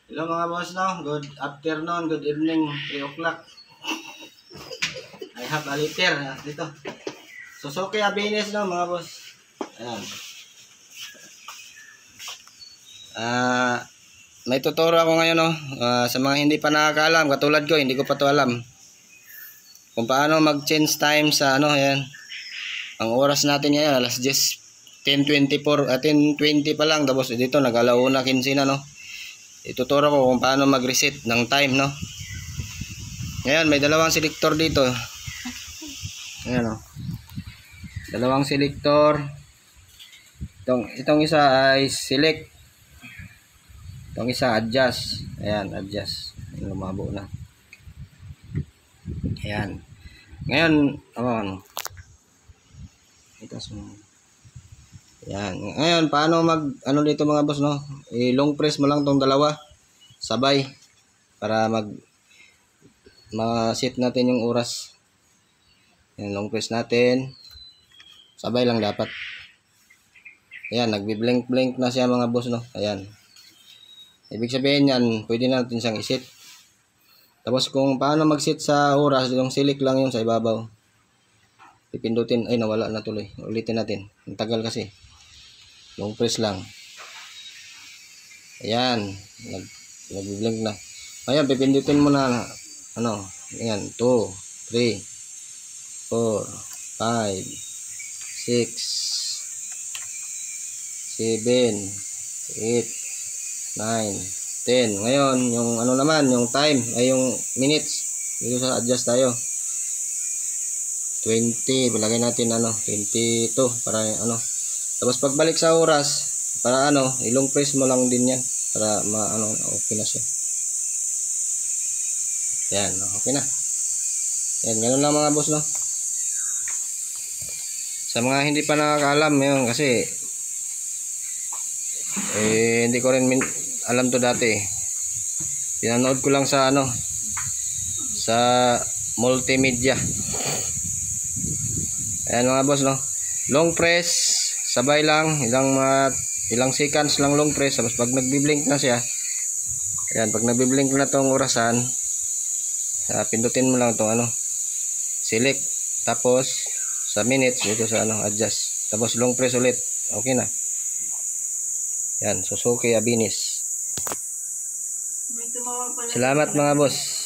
Hello mga boss, no? Good afternoon, good evening, 3 o'clock. I have a liter dito. Suzuki Abenes, no mga boss. Ayan. May tuturo ako ngayon, no? Sa mga hindi pa nakakaalam, katulad ko, hindi ko pa to alam. Kung paano mag-change time sa ano, ayan. Ang oras natin ngayon, alas 10:24, 10:20 pa lang. Tapos dito, nag-alauna 15 na, no? Ituturo ko kung paano mag-reset ng time, no? Ngayon, may dalawang selector dito. Ayan, no? Dalawang selector. Itong isa ay select. Itong isa adjust. Ayan, adjust. Lumabo na. Ayan. Ngayon, ano? Itas mo. Ayan. Ngayon, paano ano dito mga boss, no? I-long press mo lang tong dalawa. Sabay. Para ma-set natin yung oras. Ayan, long press natin. Sabay lang dapat. Ayan, nagbi-blink-blink na siya mga boss, no? Ayan. Ibig sabihin yan, pwede natin siyang iset. Tapos kung paano mag-set sa oras, yung select lang yun sa ibabaw. Pipindutin, ay nawala na tuloy. Ulitin natin. Ang tagal kasi. Long press lang. Ayan, nag-blink na. Ayan, pipindutin mo na, ano, ayan, 2, 3, 4, 5, 6, 7, 8, 9, 10. Ngayon, yung ano naman, yung time, ay yung minutes. Dito sa adjust tayo. 20, ilagay natin ano, 22 para ano. Tapos pagbalik sa oras, para ano, ilong press mo lang din yan para ano, okay na siya. Yan, okay na. Yan, ganun lang mga boss, no. Sa mga hindi pa nakakaalam, yun kasi hindi ko rin alam to dati. Pinanood ko lang sa ano, sa multimedia. Ayan mga boss, no. Long press, sabay lang, ilang seconds lang long press. Tapos pag nagbi-blink na siya, ayan, pag nagbi-blink na tong orasan, pindutin mo lang tong ano, select. Tapos sa minutes dito sa ano, adjust. Tapos long press ulit. Okay na. Yan, Suzuki Abenes. Salamat mga boss.